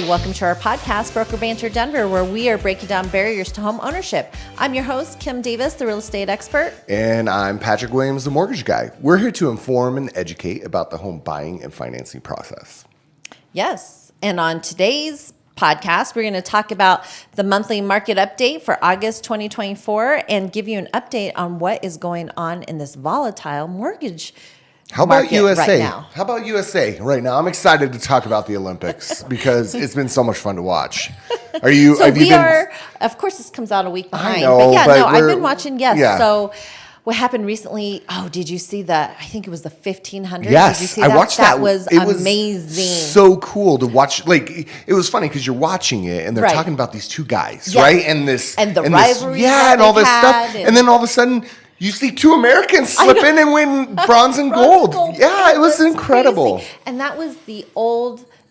welcome to our podcast, Broker Banter Denver, where we are breaking down barriers to home ownership. I'm your host, Kim Davis, the real estate expert. And I'm Patrick Williams, the mortgage guy. We're here to inform and educate about the home buying and financing process. Yes, and on today's podcast, we're going to talk about the monthly market update for August 2024 and give you an update on what is going on in this volatile mortgage How about market USA? right now. How about USA right now? I'm excited to talk about the Olympics because it's been so much fun to watch. Are you? So we are. Of course, this comes out a week behind. I know, but yeah, but no, I've been watching. Yes. Yeah. So what happened recently? Oh, did you see that? I think it was the 1500. Yes, did you see I watched that. That was amazing. So cool to watch. Like it was funny because you're watching it and they're Right. talking about these two guys, Yes. right? And the rivalry, and all this stuff, and then all of a sudden. You see two Americans slip in and win bronze and gold. Yeah, it was incredible. Crazy. And that was the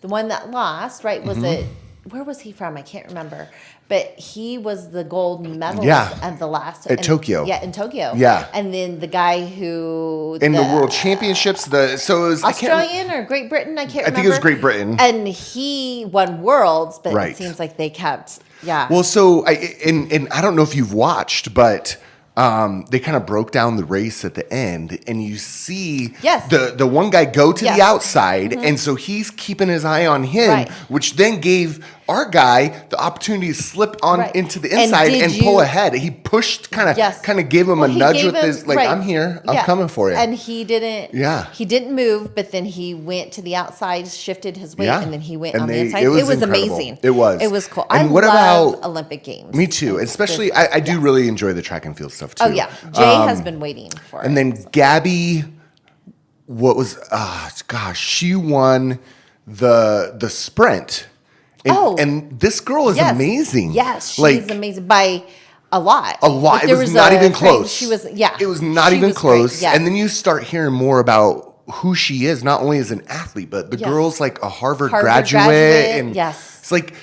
one that lost, right? Was it, where was he from? I can't remember. But he was the gold medalist at the last. At Tokyo. Yeah, in Tokyo. Yeah. And then the guy who. In the World Championships, so it was. Australian or Great Britain? I can't remember. I think it was Great Britain. And he won worlds, but Right. it seems like they kept, yeah. Well, so, and I don't know if you've watched, but. They kind of broke down the race at the end, and you see the one guy go to the outside, and so he's keeping his eye on him, which then gave our guy the opportunity to slip on into the inside and pull ahead. He pushed, kind of gave him a nudge with his, like, I'm here, I'm coming for you. And he didn't move, but then he went to the outside, shifted his weight, and then he went on the inside. It was amazing. It was cool. And I love Olympic Games. Me too. Especially, I do really enjoy the track and field stuff too. Oh yeah, Jay has been waiting for it. And then Gabby, she won the sprint. And this girl is amazing. Yes, she's amazing by a lot. A lot. It was not even close. It was not even close. Yes. And then you start hearing more about who she is, not only as an athlete, but the girl's like a Harvard graduate. And it's like,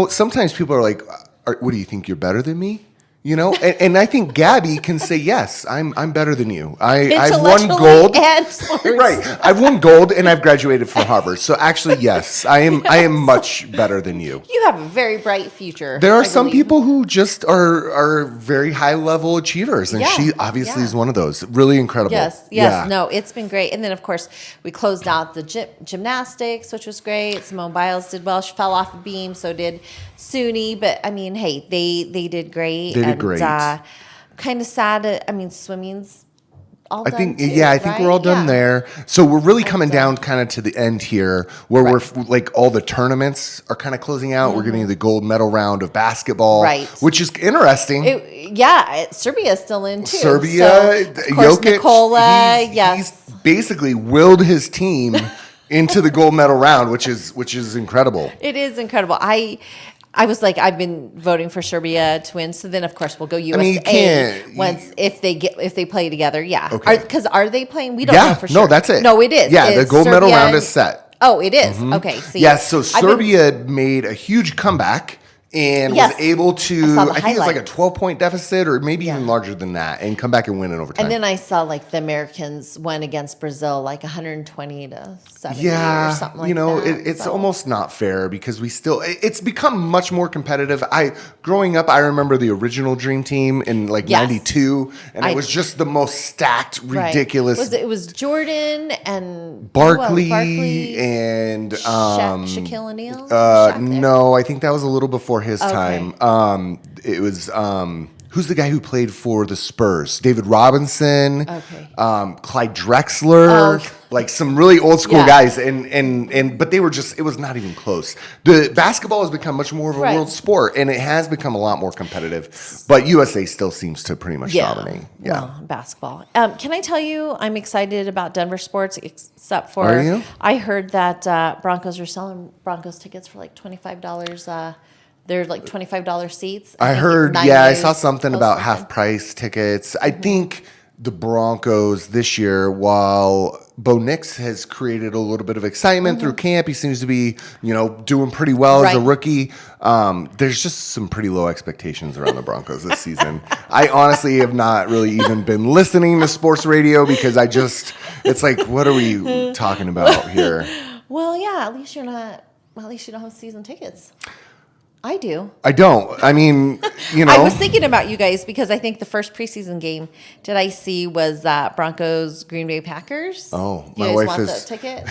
sometimes people are like, what do you think, you're better than me? And I think Gabby can say, yes, I'm better than you. I've won gold. Right. I've won gold and I've graduated from Harvard. So actually, yes, I am much better than you. You have a very bright future. There are some people who just are very high level achievers. And she obviously is one of those. Really incredible. Yes. Yeah. No, it's been great. And then, of course, we closed out the gymnastics, which was great. Simone Biles did well. She fell off a beam. So did Suni. But, I mean, hey, they did great. They did great. Kind of sad. Swimming's all done. I think we're all done there. So we're really coming down kind of to the end here, where we're like all the tournaments are kind of closing out. We're getting the gold medal round of basketball, which is interesting. Serbia's still in too. Serbia, Jokic, Nikola, he's basically willed his team into the gold medal round, which is incredible. It is incredible. I was like, I've been voting for Serbia to win. So then, of course, we'll go USA if they play together. Yeah. Okay. Because are they playing? We don't know for sure. No, that's it. No, it is. Yeah, the gold medal round is set. Oh, it is. Okay. So Serbia made a huge comeback and was able to, I think it's like a 12-point deficit or maybe even larger than that, and come back and win in overtime. And then I saw like the Americans won against Brazil like 120 to 70 or something like that. It's almost not fair because it's become much more competitive. Growing up, I remember the original Dream Team in like 92, and it was just the most stacked, ridiculous. It was Jordan and Barkley and Shaquille O'Neal? No, I think that was a little before his time. It was who's the guy who played for the Spurs? David Robinson, Clyde Drexler, like some really old school guys, but they were just, it was not even close. The basketball has become much more of a world sport, and it has become a lot more competitive. But USA still seems to pretty much dominate. Yeah, well, basketball. Can I tell you, I'm excited about Denver sports, except for Are you? I heard that Broncos are selling Broncos tickets for like $25. They're like $25 seats. I heard, I saw something about half price tickets. I think the Broncos this year, while Bo Nix has created a little bit of excitement through camp, he seems to be, doing pretty well as a rookie. There's just some pretty low expectations around the Broncos this season. I honestly have not really even been listening to sports radio because it's like, what are we talking about here? Well, yeah, at least you're not Well, at least you don't have season tickets. I do. I don't. I mean, I was thinking about you guys because I think the first preseason game did I see was Broncos Green Bay Packers. Oh, my wife want the ticket?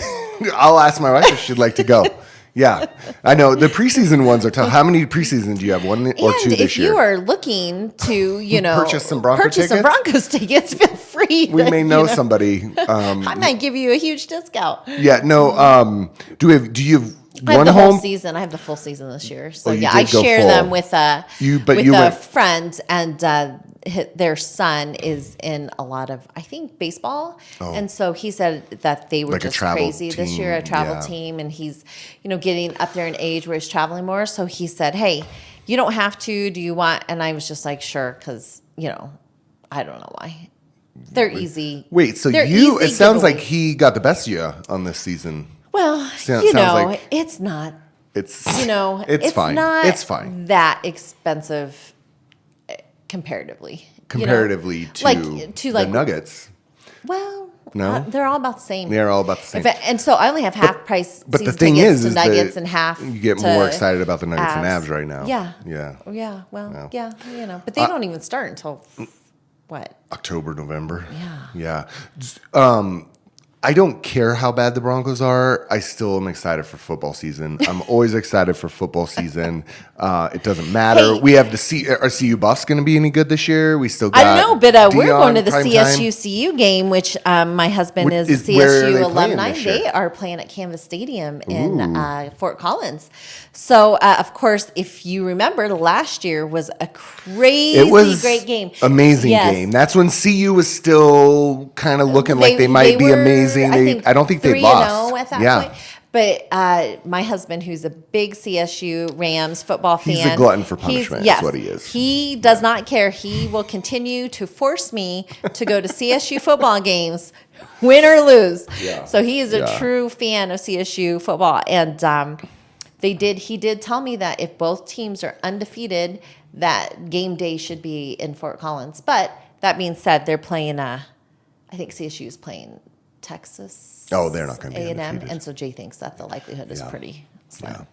I'll ask my wife if she'd like to go. Yeah, I know the preseason ones are tough. How many preseason do you have? 1 or 2 this year? If you are looking to, purchase some Broncos tickets, feel free. We may know somebody. I might give you a huge discount. Yeah. No. Do you have I have the whole season. I have the full season this year. So I share them with a friend, and their son is in a lot of, I think, baseball. Oh. And so he said that they were just crazy this year, a travel team, and he's, getting up there in age where he's traveling more. So he said, "Hey, you don't have to. Do you want?" And I was just like, "Sure," because I don't know why. They're easy. Wait, so it sounds like he got the best of you on this season. Well, it's not. It's it's fine. It's fine. That expensive comparatively. To the Nuggets. Well, no, they're all about the same. They're all about the same. And so I only have half price. But the thing is Nuggets and half. You get more excited about the Nuggets and Avs right now. Yeah. Yeah. Yeah. Well, but they don't even start until what? October, November. Yeah. Yeah. I don't care how bad the Broncos are. I still am excited for football season. I'm always excited for football season. It doesn't matter. We have our CU Buffs going to be any good this year? We still got. I know, but we're going to the CSU-CU game, which my husband is a CSU alumni. They are playing at Canvas Stadium in Fort Collins. So, of course, if you remember, last year was a great game. Amazing game. That's when CU was still kind of looking like they might be amazing. I don't think they lost. 3-0 at that point. But my husband, who's a big CSU Rams football fan. He's a glutton for punishment, is what he is. He does not care. He will continue to force me to go to CSU football games, win or lose. Yeah. So he is a true fan of CSU football. And he did tell me that if both teams are undefeated, that game day should be in Fort Collins. But that being said, they're playing, I think CSU is playing Texas. Oh, they're not going to be A&M, undefeated. and so Jay thinks that the likelihood is pretty slim.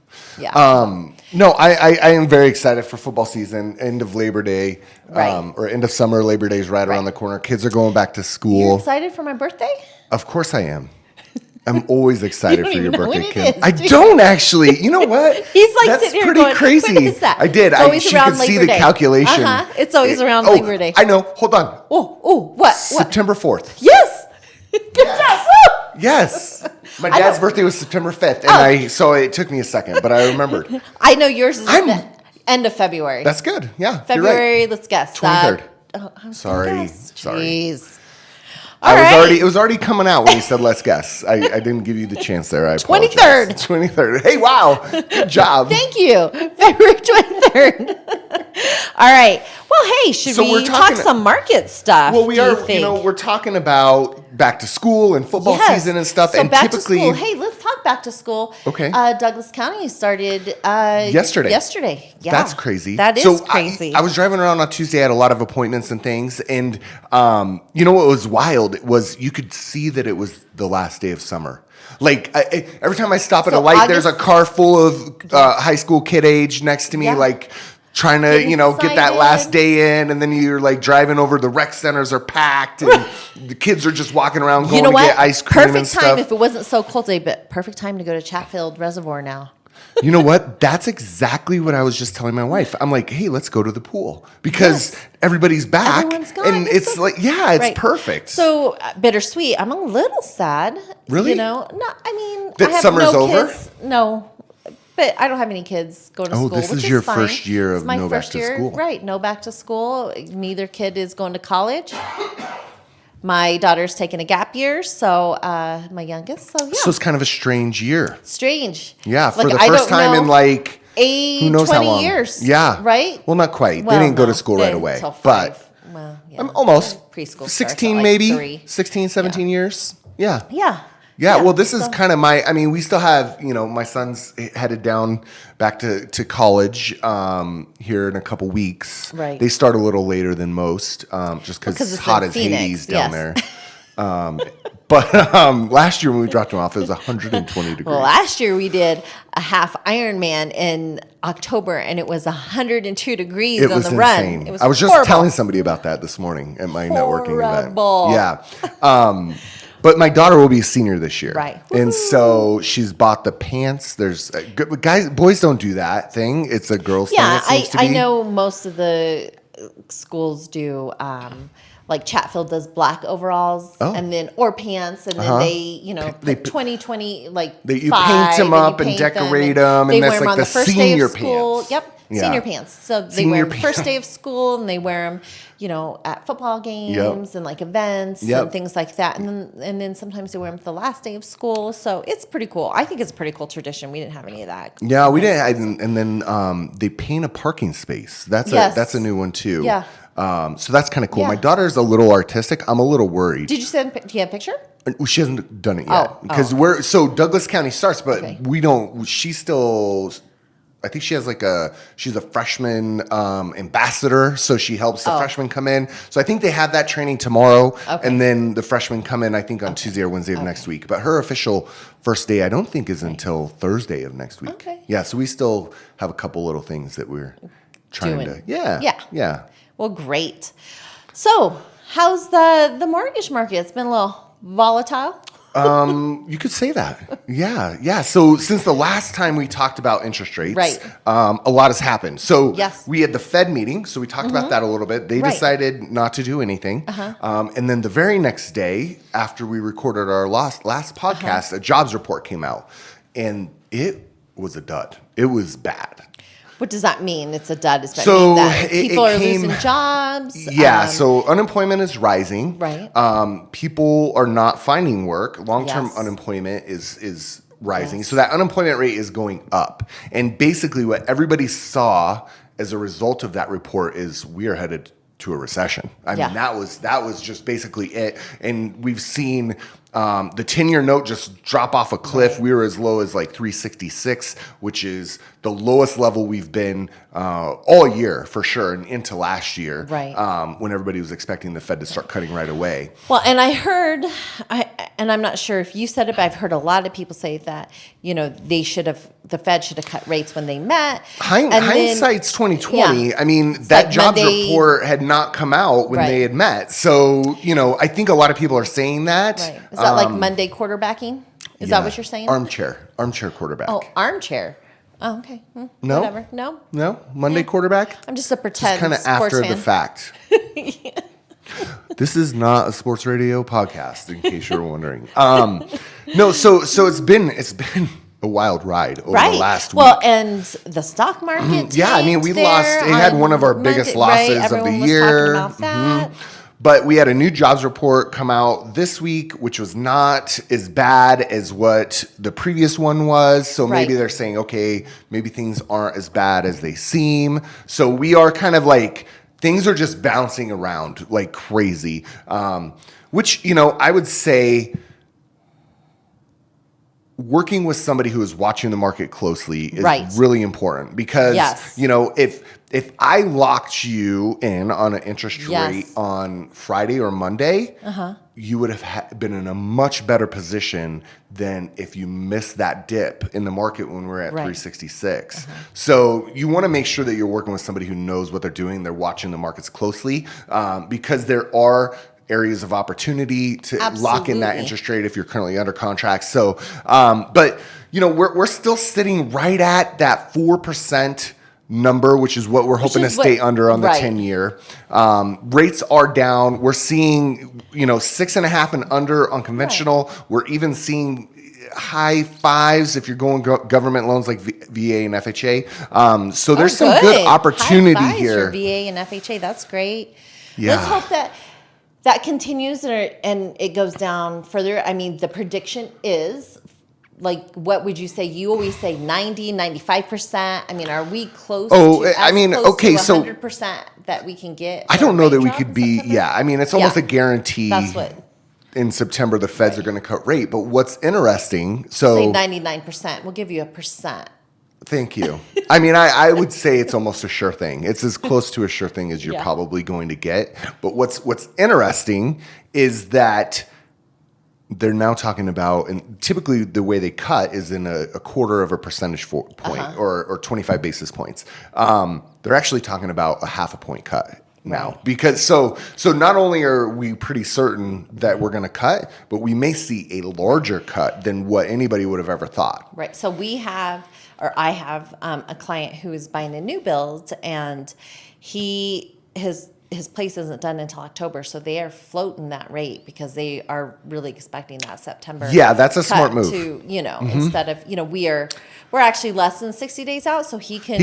No, I am very excited for football season. End of Labor Day, or end of summer. Labor Day is right around the corner. Kids are going back to school. You're excited for my birthday? Of course I am. I'm always excited for your birthday, Kim. I don't actually. You know what? He's like that's sitting here pretty going, crazy. When is that? I did. She could see the calculation. It's always around Labor Day. I know. Hold on. Oh, what? September 4th. Yes. Good job. Woo! Yes. My dad's birthday was September 5th, and so it took me a second, but I remembered. I know yours is the end of February. That's good. Yeah. February, right. Let's guess. 23rd. Sorry. Jeez. It was already coming out when you said let's guess. I didn't give you the chance there. I apologize. 23rd. Hey, wow. Good job. Thank you. February 23rd. All right. Well, hey, should we talk some market stuff? Well, we're talking about back to school and football season and stuff. So and back typically, to school. Hey, let's talk back to school. Okay. Douglas County started yesterday. Yeah. That's crazy. That is crazy. I was driving around on Tuesday. I had a lot of appointments and things. And you know what was wild? It was you could see that it was the last day of summer. Like every time I stop at a light, there's a car full of high school kid age next to me, like trying to, get that last day in, and then you're like driving over, the rec centers are packed, and the kids are just walking around going to get ice cream and stuff. Perfect time if it wasn't so cold today, but perfect time to go to Chatfield Reservoir now. You know what? That's exactly what I was just telling my wife. I'm like, hey, let's go to the pool because everybody's back. Everyone's gone. And it's perfect. So bittersweet. I'm a little sad. Really? No, I mean, that I have summer's over? Kids. No. But I don't have any kids going to school. Oh, this is your first year of no back to school. Right, no back to school. Neither kid is going to college. My daughter's taking a gap year, so my youngest. So, yeah. So it's kind of a strange year. Strange. Yeah, for the first time in like 8, who knows 20 how long. years. Yeah. Right? Well, not quite. They didn't go to school right away. But I'm almost preschool 16 maybe. 16, 17 years. Yeah. Yeah, well, this is kind of we still have, my son's headed down back to college here in a couple weeks. Right. They start a little later than most, just because it's hot as Hades down there. But last year when we dropped them off, it was 120 degrees. Well, last year we did a half Ironman in October, and it was 102 degrees on the run. It was I was horrible. just telling somebody about that this morning at my networking event. Yeah. But my daughter will be a senior this year. Right. And so she's bought the pants. There's boys don't do that thing. It's a girl's thing. Yeah, It seems to be. I know most of the schools do. Like Chatfield does black overalls and then or pants, and then they 2020 like you paint them up and decorate them, and that's like the senior pants. Yep, senior pants. So they wear them first day of school, and they wear them, at football games and like events and things like that. And then sometimes they wear them the last day of school. So it's pretty cool. I think it's a pretty cool tradition. We didn't have any of that. Yeah, we didn't. And then they paint a parking space. That's a new one too. Yeah. So that's kind of cool. Yeah. My daughter's a little artistic. I'm a little worried. Do you have a picture? She hasn't done it yet because so Douglas County starts, but we don't. She's still. I think she has she's a freshman ambassador, so she helps the freshmen come in. So I think they have that training tomorrow, and then the freshmen come in, I think, on Tuesday or Wednesday of next week. But her official first day, I don't think, is until Thursday of next week. Okay. Yeah, so we still have a couple little things that we're trying to. Yeah. Well, great. So how's the mortgage market? It's been a little volatile. You could say that. Yeah. So since the last time we talked about interest rates, a lot has happened. So we had the Fed meeting, so we talked about that a little bit. They decided not to do anything. And then the very next day, after we recorded our last podcast, a jobs report came out. And it was a dud. It was bad. What does that mean? It's a dud. Does that mean that people are losing jobs? Yeah. So unemployment is rising. Right. People are not finding work. Long-term unemployment is rising. So that unemployment rate is going up. And basically what everybody saw as a result of that report is we are headed to a recession. I mean, that was just basically it. And we've seen the 10-year note just drop off a cliff. We were as low as 366, which is the lowest level we've been all year for sure, and into last year, when everybody was expecting the Fed to start cutting right away. Well, and I heard, and I'm not sure if you said it, but I've heard a lot of people say that the Fed should have cut rates when they met. Hindsight's 2020. I mean, that jobs report had not come out when they had met, so I think a lot of people are saying that. Right. Is that like Monday quarterbacking? Is that what you're saying? Armchair quarterback. Oh, armchair. Oh, okay. No, whatever. No, Monday quarterback. I'm just a pretend kind of after the fact. This is not a sports radio podcast, in case you're wondering. No, so it's been a wild ride over the last week. Well, and the stock market. I mean, we lost. It had one of our biggest losses of the year. Was talking about that. But we had a new jobs report come out this week, which was not as bad as what the previous one was. So maybe they're saying, okay, maybe things aren't as bad as they seem. So we are kind of things are just bouncing around like crazy, which, I would say working with somebody who is watching the market closely is really important because, if I locked you in on an interest rate on Friday or Monday, you would have been in a much better position than if you missed that dip in the market when we're at 366. So you want to make sure that you're working with somebody who knows what they're doing. They're watching the markets closely because there are areas of opportunity to lock in that interest rate if you're currently under contract. So, but we're still sitting right at that 4% number, which is what we're hoping to stay under on the 10-year. Rates are down. We're seeing 6.5 and under on conventional. We're even seeing high fives if you're going government loans like VA and FHA. So there's some good opportunity high fives here. For VA and FHA, that's great. Let's hope that continues and it goes down further. I mean, the prediction is, what would you say? You always say 90, 95%. I mean, are we close to 100% that we can get? I don't know that we could be, I mean, it's almost a guarantee. That's what. In September, the Feds are going to cut rate. But what's interesting, say 99%. We'll give you 1%. Thank you. I mean, I would say it's almost a sure thing. It's as close to a sure thing as you're probably going to get. But what's interesting is that they're now talking about, and typically the way they cut is in a quarter of a percentage point or 25 basis points. They're actually talking about a half a point cut now, Right. because so not only are we pretty certain that we're going to cut, but we may see a larger cut than what anybody would have ever thought. Right. So I have a client who is buying a new build, and his place isn't done until October, so they are floating that rate because they are really expecting that September. Yeah, that's a cut smart move. To instead of we're actually less than 60 days out, so he can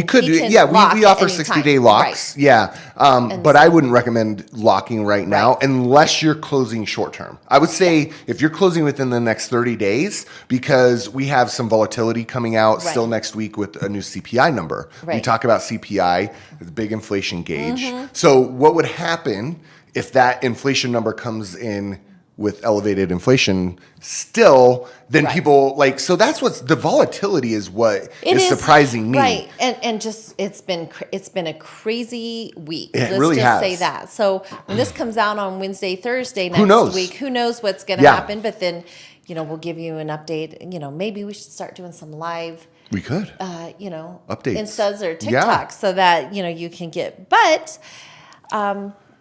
yeah, lock we offer at any 60-day time. locks. Right. Yeah. But so- I wouldn't recommend locking right now Right. unless you're closing short term. I would say if you're closing within the next 30 days, because we have some volatility coming out Right. still next week with a new CPI number. We Right. talk about CPI, the big inflation gauge. So what would happen if that inflation number comes in with elevated inflation still, then Right. people so that's what's the volatility is what It is surprising me. right? And just it's been a crazy week. It Let's really just has. say that. So when this comes out on Wednesday, Thursday next knows? week, who knows what's going to Yeah. happen? But then we'll give you an update. Maybe we should start doing some live. We could. Updates, Updates. Instas or TikToks, Yeah. so that you can get. But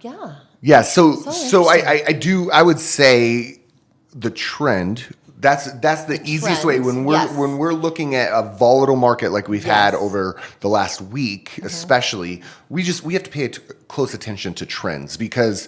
yeah. Yeah, so interesting. I would say the trend, that's the easiest way trend, when yes. we're looking at a volatile market like we've had Yes. over the last week, especially, we have to pay close attention to trends, because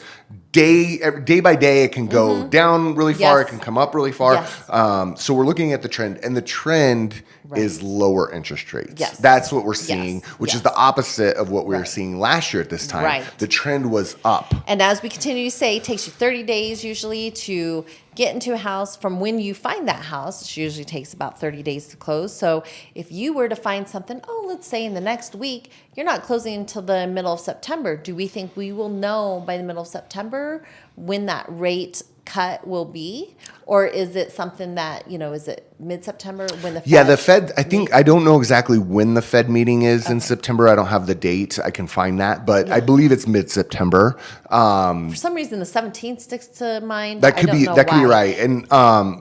day by day it can go down really far, Yes. it can come up really far. Yes. So we're looking at the trend, and the trend Right. is lower interest rates. Yes. That's what we're seeing, Yes. which is Yes. the opposite of what we were Right. seeing last year at this time. Right. The trend was up. And as we continue to say, it takes you 30 days usually to get into a house from when you find that house. It usually takes about 30 days to close. So if you were to find something, let's say in the next week, you're not closing until the middle of September. Do we think we will know by the middle of September when that rate cut will be? Or is it something that, is it mid-September when the Fed? Yeah, the Fed, I don't know exactly when the Fed meeting is in September. I don't have the date. I can find that, but I believe it's mid-September. For some reason, the 17th sticks to mind. That could I don't be know that could be why. right. And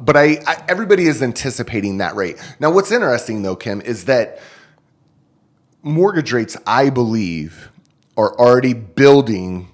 but I everybody is anticipating that rate. Now what's interesting though, Kim, is that mortgage rates, I believe, are already building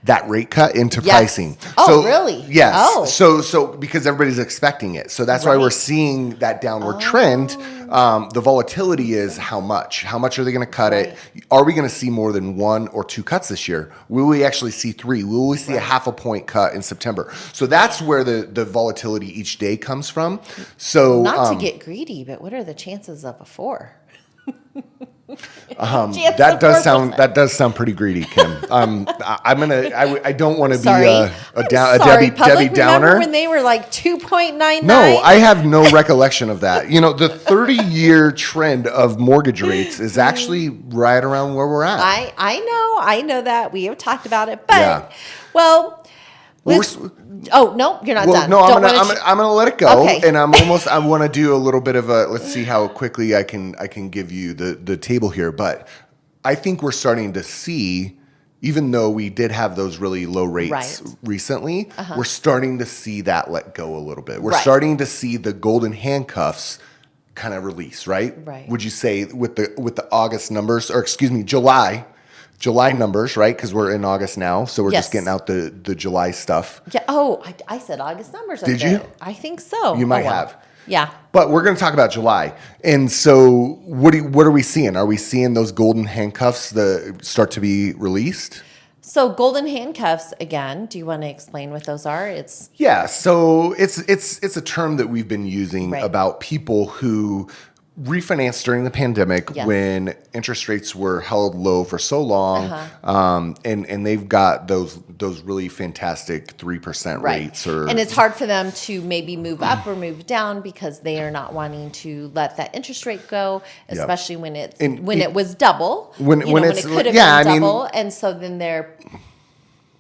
that rate cut into Yes. pricing. Oh, really? Yes. Oh. So because everybody's expecting it. So that's why we're Right. seeing that downward trend. The volatility is how much? How much are they going to cut it? Are we going to see more than one or two cuts this year? Will we actually see three? Will we see a half a point cut in September? So that's where the volatility each day comes from. So Not to get greedy, but what are the chances of a 4? that does sound pretty greedy, Kim. I don't want to be Sorry. a Sorry, Debbie public, Downer. Remember when they were like 2.99? No, I have no recollection of that. The 30-year trend of mortgage rates is actually right around where we're at. I know that. We have talked about it. But, Yeah. well, We're let's- oh, no, you're not Well, done. no, I'm Don't gonna let it go, Okay. and I want to do a little bit of a. Let's see how quickly I can give you the table here, but I think we're starting to see, even though we did have those really low rates Right. recently, we're starting to see that let go a little bit. We're Right. starting to see the golden handcuffs kind of release, right? Right. Would you say with the August numbers, or excuse me, July numbers, right? Because we're in August now, so we're Yes. just getting out the July stuff. Yeah. I said August numbers. Did you? I think so. You might well. have. Yeah. But we're going to talk about July. And so what are we seeing? Are we seeing those golden handcuffs start to be released? So golden handcuffs again. Do you want to explain what those are? Yeah, so it's a term that we've been using Right. about people who refinanced during the pandemic Yes. when interest rates were held low for so long, and they've got those really fantastic 3% rates. And it's hard for them to maybe move up or move down because they are not wanting to let that interest rate go, especially when it was double. When when it's- it could have yeah, I been mean- double, and so then they're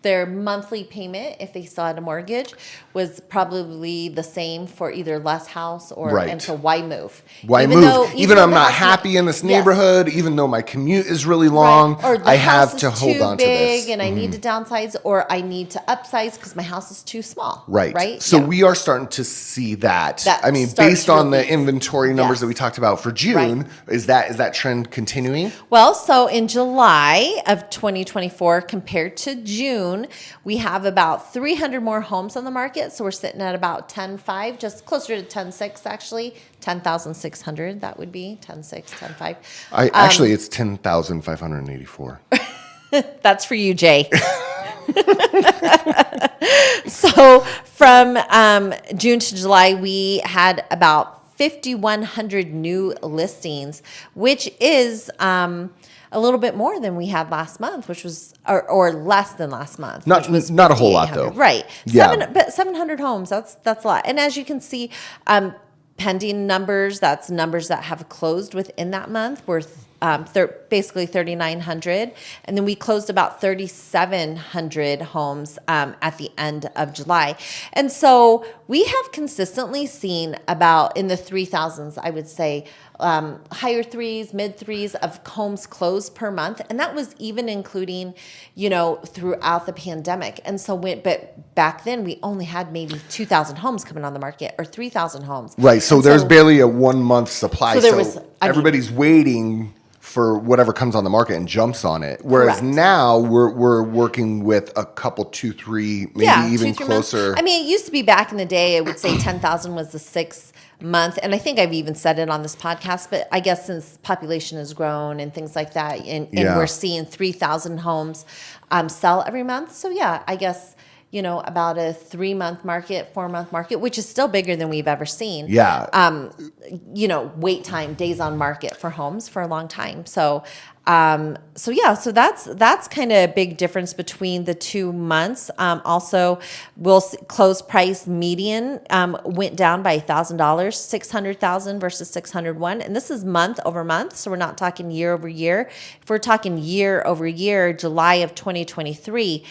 their monthly payment, if they still had a mortgage, was probably the same for either less house or, and so why move? Why move? Even though I'm not happy in this neighborhood, even though my commute is really long, or the I house have to is hold too on to big this. and I need to downsize, or I need to upsize because my house is too small. Right. So we are starting to see that. I mean, based on the inventory numbers that we talked about for June, is that trend continuing? Well, so in July of 2024 compared to June, we have about 300 more homes on the market. So we're sitting at about 10.5, just closer to 10.6 actually. 10,600, that would be 10.6, 10.5. Actually, it's 10,584. That's for you, Jay. So from June to July, we had about 5,100 new listings, which is a little bit more than we had last month, which was, or less than last month. Not a whole lot though. Right. Yeah. But 700 homes, that's a lot. And as you can see, pending numbers, that's numbers that have closed within that month, were basically 3,900. And then we closed about 3,700 homes at the end of July. And so we have consistently seen about in the 3,000s, I would say, higher threes, mid threes of homes closed per month. And that was even including, throughout the pandemic. And so but back then we only had maybe 2,000 homes coming on the market or 3,000 homes. Right. So there's barely a 1 month supply. So everybody's waiting for whatever comes on the market and jumps on it. Whereas now we're working with a couple, 2, 3, maybe even closer. Months. I mean, it used to be back in the day, I would say 10,000 was the 6th month. And I think I've even said it on this podcast, but I guess since population has grown and things like that, and we're seeing 3,000 homes sell every month. So yeah, I guess, about a 3-month market, 4-month market, which is still bigger than we've ever seen. Yeah. Wait time, days on market for homes for a long time. So that's kind of a big difference between the 2 months. Also, close price median went down by $1,000, 600,000 versus 601, and this is month over month. So we're not talking year over year. If we're talking year over year, July of 2023,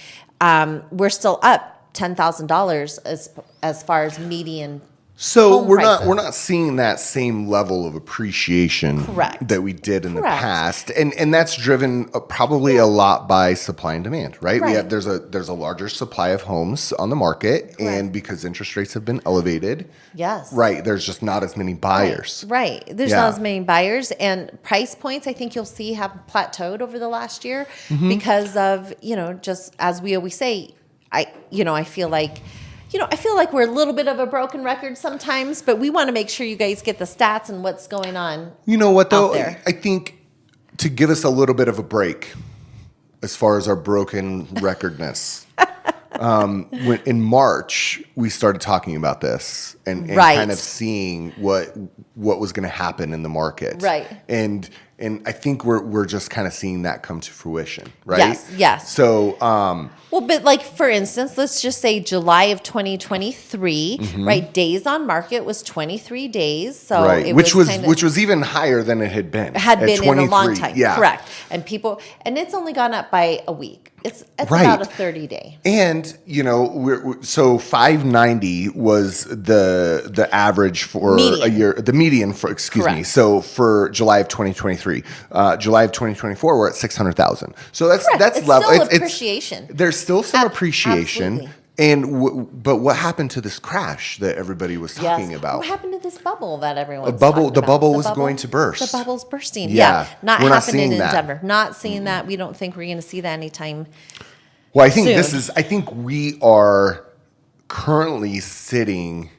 we're still up $10,000 as far as median. So we're not seeing that same level of appreciation that we did in the past, and that's driven probably a lot by supply and demand, right? There's a larger supply of homes on the market, and because interest rates have been elevated, there's just not as many buyers. There's not as many buyers, and price points I think you'll see have plateaued over the last year because of just as we always say, I feel like. I feel like we're a little bit of a broken record sometimes, but we want to make sure you guys get the stats and what's going on. You know what, though? I think to give us a little bit of a break as far as our broken recordness, in March, we started talking about this and kind of seeing what was going to happen in the market. And I think we're just kind of seeing that come to fruition, right? Yes. So, but like, for instance, let's just say July of 2023, right? Days on market was 23 days. So it which was even higher than it had been. In a long time. Correct. And it's only gone up by a week. It's about a 30-day. And, so 590 was the average for a year, the median for, So for July of 2023, July of 2024, we're at 600,000. So that's level. Still appreciation. There's still some appreciation. Absolutely. And but what happened to this crash that everybody was talking about? What happened to this bubble that everyone's The bubble was going to burst. The bubble's bursting. Yeah. Not happening in Denver. Not seeing that. We don't think we're going to see that anytime. Well, I think I think we are currently sitting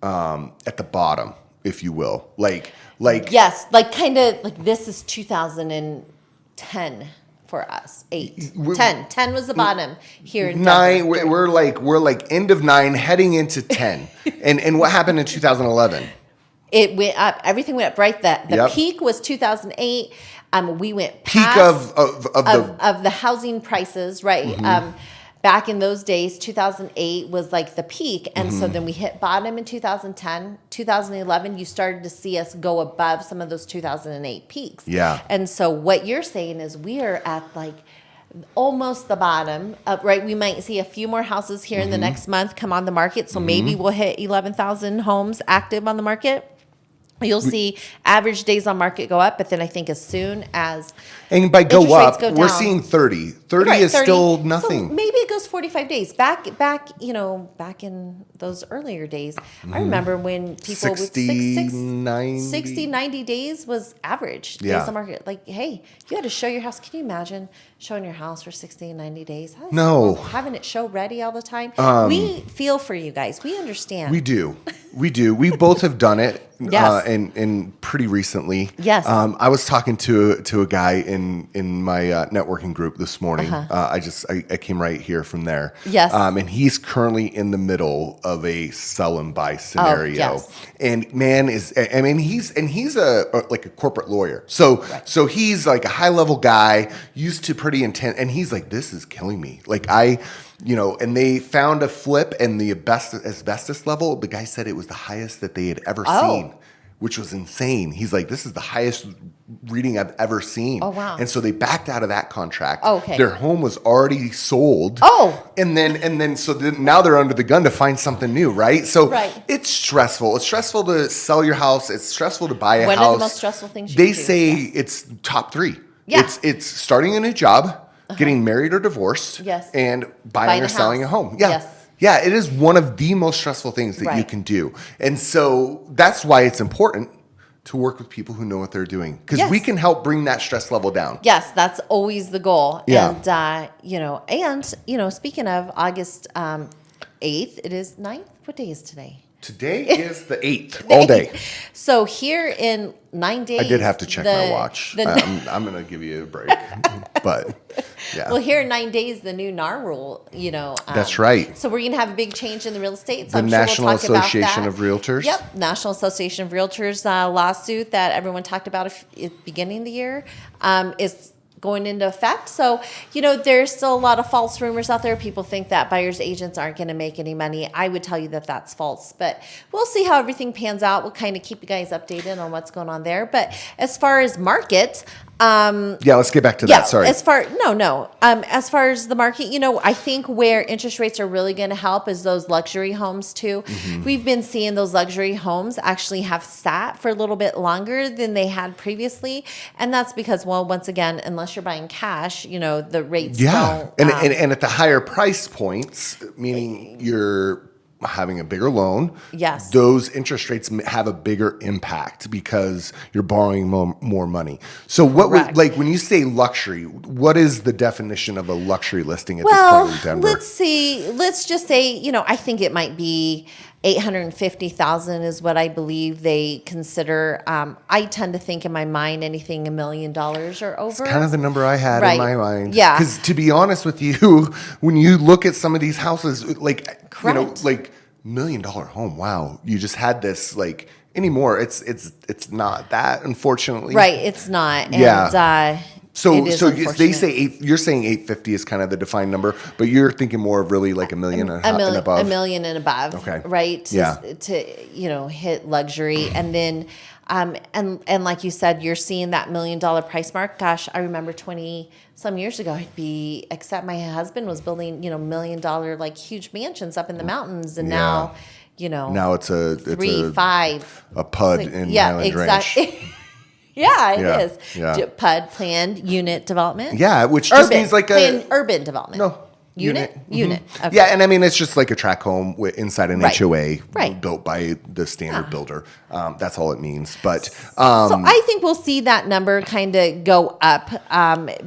at the bottom, if you will. Yes, kind of like this is 2010. For us, 8, 10. 10 was the bottom here in 9. Denver. We're like end of 9, heading into 10. and what happened in 2011? It went up. Everything went up. Right. The peak was 2008. We went past peak of the housing prices. Right. Back in those days, 2008 was like the peak. And so then we hit bottom in 2010, 2011, you started to see us go above some of those 2008 peaks. Yeah. And so what you're saying is we are at almost the bottom, right? We might see a few more houses here in the next month come on the market. So maybe we'll hit 11,000 homes active on the market. You'll see average days on market go up, but then I think as soon as and by go up, go we're down, seeing 30. 30 right, is 30. still nothing. So maybe it goes 45 days. Back in those earlier days, I remember when people 60, 90 days was average days on market. Like, hey, you had to show your house. Can you imagine showing your house for 60, 90 days? No. Having it show ready all the time. We feel for you guys. We understand. We do. We both have done it. Yes. And pretty recently. Yes. I was talking to a guy in my networking group this morning. I came right here from there. Yes. And he's currently in the middle of a sell and buy scenario. Yes. And man he's a like a corporate lawyer. So he's like a high level guy, used to pretty intense, and he's like, this is killing me. Like and they found a flip, and the asbestos level, the guy said it was the highest that they had ever seen, which was insane. He's like, this is the highest reading I've ever seen. Oh, wow. And so they backed out of that contract. Oh, okay. Their home was already sold. Oh. And then now they're under the gun to find something new, right? So it's stressful. It's stressful to sell your house. It's stressful to buy a house. One of the most stressful things they say it's top 3. Yeah. It's starting a new job, getting married or divorced, and buying or selling a home. Yeah. Yes. Yeah, it is one of the most stressful things that you can do. And so that's why it's important to work with people who know what they're doing, because we can help bring that stress level down. Yes, that's always the goal. Yeah. And, speaking of August 8th, it is 9th. What day is today? Today is the 8th, all day. So here in 9 days. I did have to check my watch. I'm going to give you a break. But, yeah. Well, here in 9 days, the new NAR rule, that's right. So we're going to have a big change in the real estate. So the I'm sure National we'll talk Association about that. of Realtors. Yep, National Association of Realtors lawsuit that everyone talked about at the beginning of the year is going into effect. So, there's still a lot of false rumors out there. People think that buyers agents aren't going to make any money. I would tell you that that's false, but we'll see how everything pans out. We'll kind of keep you guys updated on what's going on there. But as far as market, let's get back to that. Sorry. As far as the market, I think where interest rates are really going to help is those luxury homes too. We've been seeing those luxury homes actually have sat for a little bit longer than they had previously, and that's because, well, once again, unless you're buying cash, the rates don't. And at the higher price points, meaning you're having a bigger loan, those interest rates have a bigger impact because you're borrowing more money. So when you say luxury, what is the definition of a luxury listing at this point in Denver? Let's just say, I think it might be 850,000 is what I believe they consider. I tend to think in my mind anything $1 million or over. It's kind of the number I had in my mind. Yeah. Because to be honest with you, when you look at some of these houses, like $1 million home, wow, you just had this anymore. It's not that, unfortunately. Right, it's not. Yeah. And so they say you're saying 850 is kind of the defined number, but you're thinking more of really like $1 million and above. $1 million and above. Okay. Right. To hit luxury, and then and like you said, you're seeing that $1 million price mark. Gosh, I remember 20 some years ago, except my husband was building $1 million huge mansions up in the mountains, and now it's a 3-5 a PUD in Highland Ranch. Yeah, it is. Yeah. PUD, planned unit development. Yeah, which just means planned urban development. No. Unit. Okay. Yeah, and I mean, it's just like a tract home inside an HOA built by the standard builder. That's all it means. But so I think we'll see that number kind of go up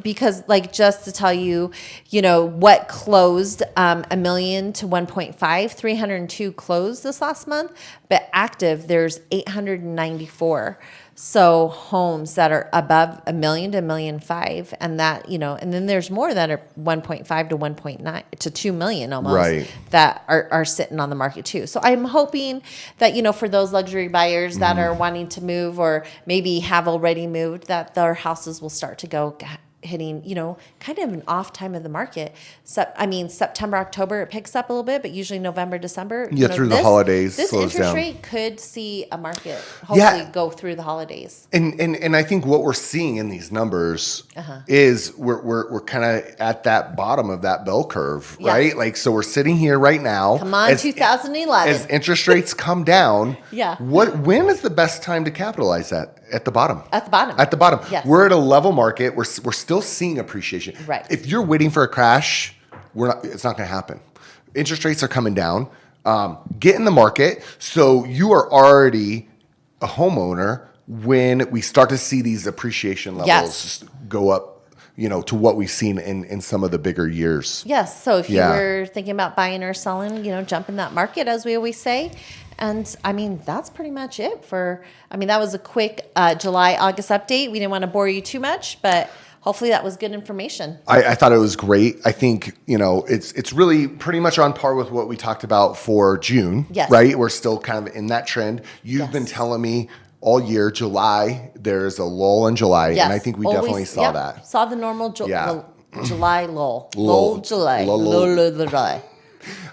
because, just to tell you, what closed $1 million to 1.5, 302 closed this last month, but active, there's 894. So homes that are above $1 million to $1.5 million, and that, and then there's more that are 1.5 to 1.9 to 2 million almost that are sitting on the market too. So I'm hoping that, for those luxury buyers that are wanting to move or maybe have already moved, that their houses will start to go, hitting, kind of an off time of the market. September, October, it picks up a little bit, but usually November, December. Yeah, through the holidays, this slows interest down. rate could see a market hopefully go through the holidays. And I think what we're seeing in these numbers is we're kind of at that bottom of that bell curve, right? Like, so we're sitting here right now. Come on, 2011. As interest rates come down, Yeah. When is the best time to capitalize that? At the bottom. At the bottom. At the bottom. Yes. We're at a level market. We're still seeing appreciation. Right. If you're waiting for a crash, it's not going to happen. Interest rates are coming down. Get in the market so you are already a homeowner when we start to see these appreciation levels go up, to what we've seen in some of the bigger years. Yes. So if you were thinking about buying or selling, jump in that market, as we always say. And that's pretty much it that was a quick July, August update. We didn't want to bore you too much, but hopefully that was good information. I thought it was great. I think, it's really pretty much on par with what we talked about for June, right? We're still kind of in that trend. You've been telling me all year, July, there's a lull in July. And I think we definitely saw that. Saw the normal July lull. Lull July. July.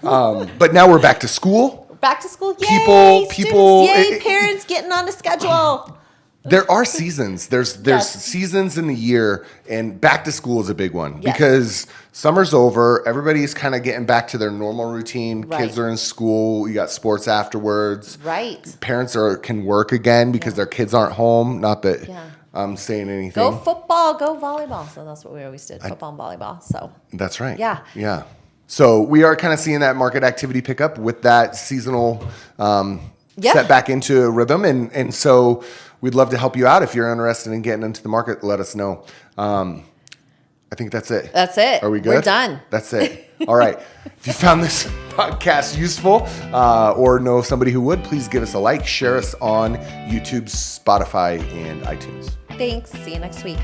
But now we're back to school. Back to school, yay! People, yay! Parents getting on a schedule. There are seasons. There's seasons in the year, and back to school is a big one because summer's over. Everybody's kind of getting back to their normal routine. Right. Kids are in school. You got sports afterwards. Right. Parents can work again because their kids aren't home. Not that I'm saying anything. Go football, go volleyball. So that's what we always did: football and volleyball. So that's right. Yeah. Yeah. So we are kind of seeing that market activity pick up with that seasonal set back into a rhythm. And so we'd love to help you out. If you're interested in getting into the market, let us know. I think that's it. That's it. Are we good? We're done. That's it. All right. If you found this podcast useful or know somebody who would, please give us a like. Share us on YouTube, Spotify, and iTunes. Thanks. See you next week.